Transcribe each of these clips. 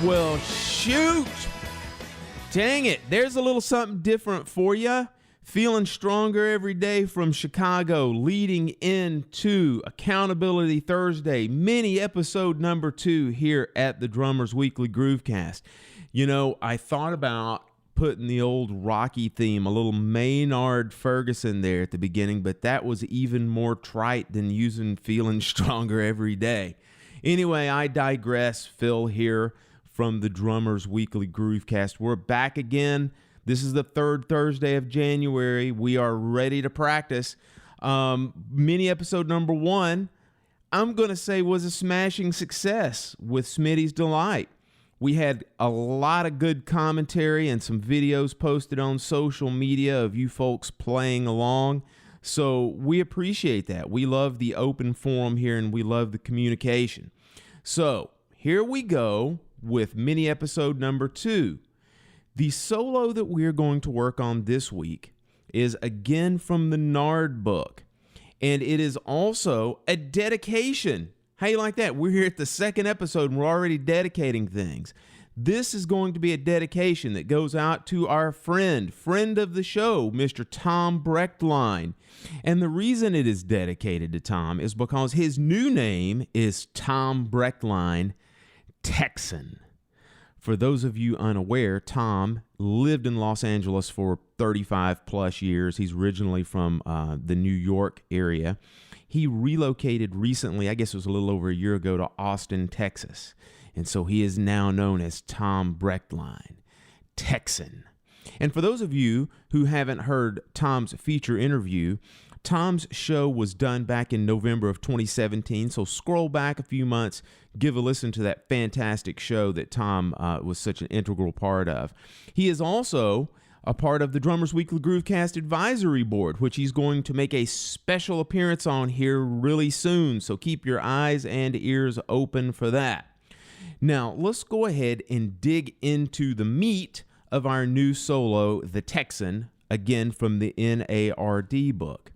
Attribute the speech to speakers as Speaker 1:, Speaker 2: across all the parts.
Speaker 1: Well, shoot! Dang it, there's a little something different for you. Feeling stronger every day from Chicago, leading into Accountability Thursday, mini episode number 2 here at the Drummers Weekly Groovecast. You know, I thought about putting the old Rocky theme, a little Maynard Ferguson there at the beginning, but that was even more trite than using feeling stronger every day. Anyway, I digress. Phil here from the Drummers Weekly Groovecast. We're back again. This is the third Thursday of January. We are ready to practice. Mini episode number 1, I'm going to say, was a smashing success with Smitty's Delight. We had a lot of good commentary and some videos posted on social media of you folks playing along. So we appreciate that. We love the open forum here and we love the communication. So here we go with mini episode number 2. The solo that we're going to work on this week is again from the NARD book. And it is also a dedication. How you like that? We're here at the second episode and we're already dedicating things. This is going to be a dedication that goes out to our friend of the show, Mr. Tom Brechtlein. And the reason it is dedicated to Tom is because his new name is Tom Brechtlein, Texan. For those of you unaware, Tom lived in Los Angeles for 35 plus years. He's originally from the New York area. He relocated recently, I guess it was a little over a year ago, to Austin, Texas. And so he is now known as Tom Brechtlein, Texan. And for those of you who haven't heard Tom's feature interview, Tom's show was done back in November of 2017. So scroll back a few months, give a listen to that fantastic show that Tom was such an integral part of. He is also a part of the Drummers Weekly Groovecast Advisory Board, which he's going to make a special appearance on here really soon. So keep your eyes and ears open for that. Now, let's go ahead and dig into the meat of our new solo, The Texan, again from the NARD book.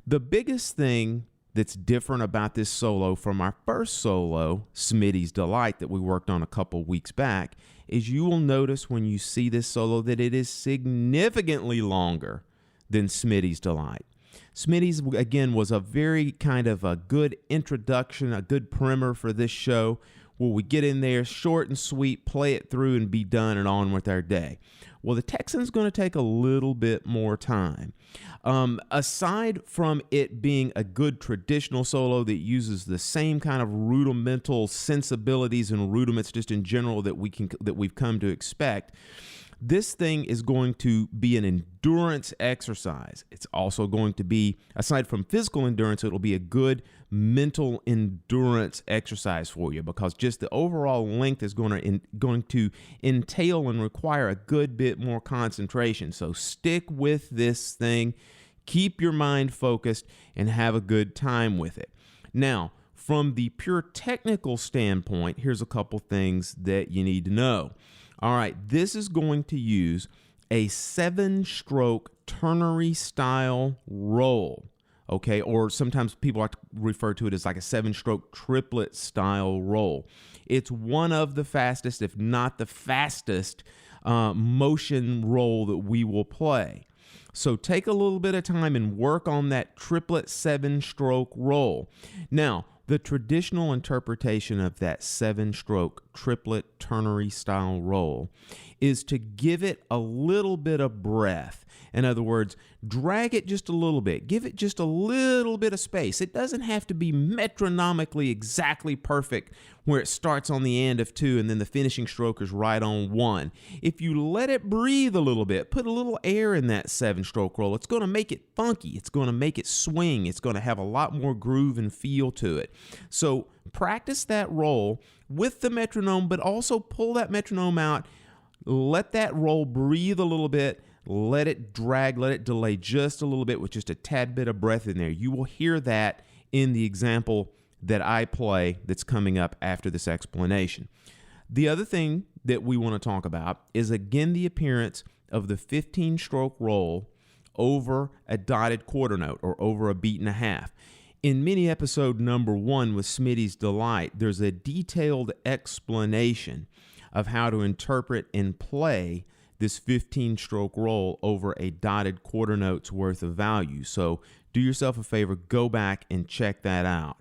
Speaker 1: The biggest thing that's different about this solo from our first solo, Smitty's Delight, that we worked on a couple weeks back, is you will notice when you see this solo that it is significantly longer than Smitty's Delight. Smitty's, again, was a very kind of a good introduction, a good primer for this show, where we get in there, short and sweet, play it through and be done and on with our day. Well, the Texan's going to take a little bit more time. Aside from it being a good traditional solo that uses the same kind of rudimental sensibilities and rudiments just in general that we've come to expect, this thing is going to be an endurance exercise. It's also going to be, aside from physical endurance, it'll be a good mental endurance exercise for you because just the overall length is going to entail and require a good bit more concentration. So stick with this thing, keep your mind focused, and have a good time with it. Now, from the pure technical standpoint, here's a couple things that you need to know. All right, this is going to use a 7-stroke ternary style roll, okay? Or sometimes people like to refer to it as like a 7-stroke triplet style roll. It's one of the fastest, if not the fastest, motion roll that we will play. So take a little bit of time and work on that triplet 7-stroke roll. Now, the traditional interpretation of that 7-stroke triplet ternary style roll is to give it a little bit of breath. In other words, drag it just a little bit. Give it just a little bit of space. It doesn't have to be metronomically exactly perfect where it starts on the end of 2 and then the finishing stroke is right on 1. If you let it breathe a little bit, put a little air in that 7-stroke roll, it's going to make it funky. It's going to make it swing. It's going to have a lot more groove and feel to it. So practice that roll with the metronome, but also pull that metronome out. Let that roll breathe a little bit. Let it drag, let it delay just a little bit with just a tad bit of breath in there. You will hear that in the example that I play that's coming up after this explanation. The other thing that we want to talk about is, again, the appearance of the 15-stroke roll over a dotted quarter note or over a beat and a half. In mini episode number 1 with Smitty's Delight, there's a detailed explanation of how to interpret and play this 15-stroke roll over a dotted quarter note's worth of value. So do yourself a favor, go back and check that out.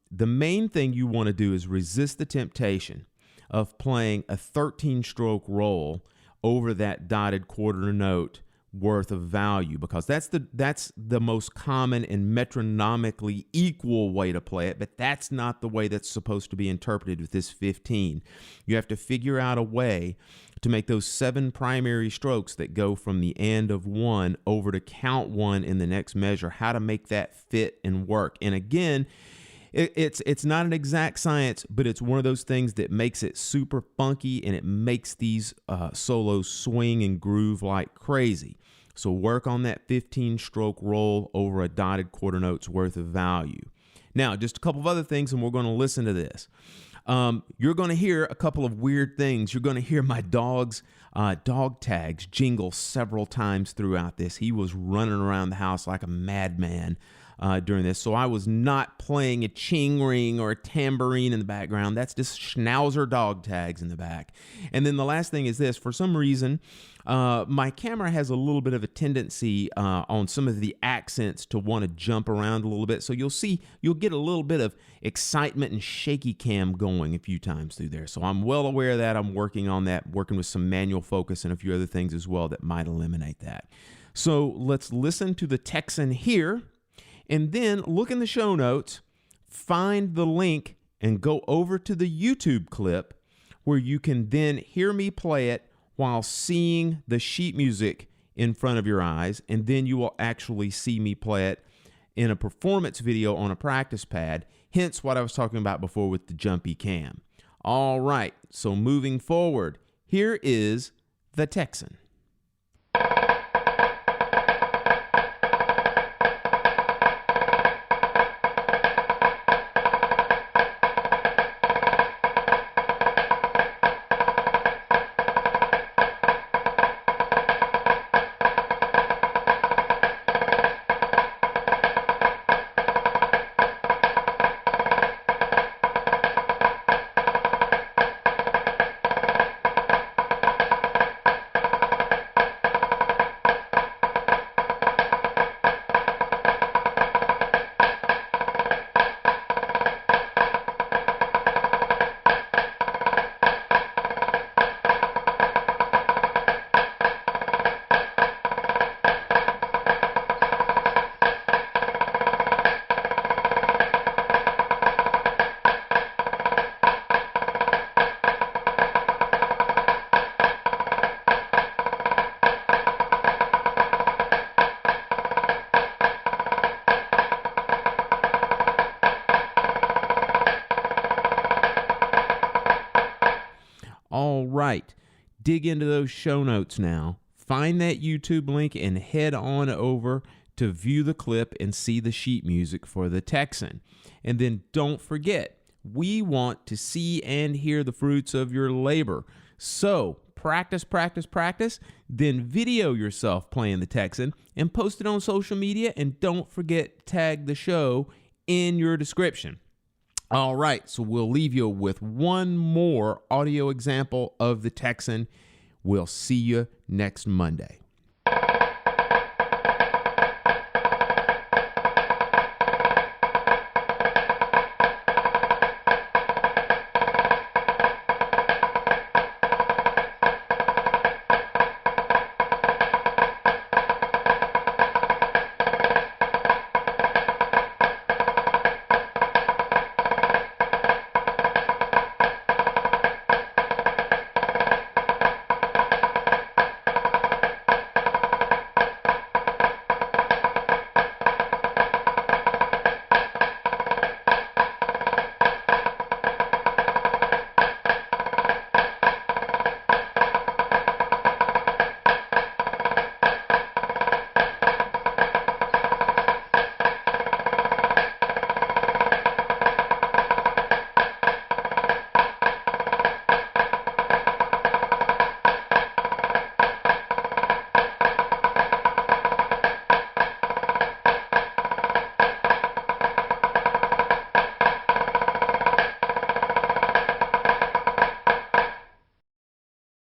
Speaker 1: The main thing you want to do is resist the temptation of playing a 13-stroke roll over that dotted quarter note worth of value, because that's the most common and metronomically equal way to play it, but that's not the way that's supposed to be interpreted with this 15. You have to figure out a way to make those 7 primary strokes that go from the end of 1 over to count 1 in the next measure, how to make that fit and work. And again, it's not an exact science, but it's one of those things that makes it super funky, and it makes these solos swing and groove like crazy. So work on that 15-stroke roll over a dotted quarter note's worth of value. Now, just a couple of other things, and we're going to listen to this. You're going to hear a couple of weird things. You're going to hear my dog's dog tags jingle several times throughout this. He was running around the house like a madman during this. So I was not playing a ching ring or a tambourine in the background. That's just schnauzer dog tags in the back. And then the last thing is this. For some reason, my camera has a little bit of a tendency on some of the accents to want to jump around a little bit. So you'll get a little bit of excitement and shaky cam going a few times through there. So I'm well aware of that. I'm working on that, working with some manual focus and a few other things as well that might eliminate that. So let's listen to the Texan here, and then look in the show notes, find the link, and go over to the YouTube clip where you can then hear me play it while seeing the sheet music in front of your eyes, and then you will actually see me play it in a performance video on a practice pad, hence what I was talking about before with the jumpy cam. All right, so moving forward, here is the Texan. All right, dig into those show notes now. Find that YouTube link and head on over to view the clip and see the sheet music for the Texan. And then don't forget, we want to see and hear the fruits of your labor. So practice, practice, practice, then video yourself playing the Texan and post it on social media. And don't forget, tag the show in your description. All right, so we'll leave you with one more audio example of the Texan. We'll see you next Monday.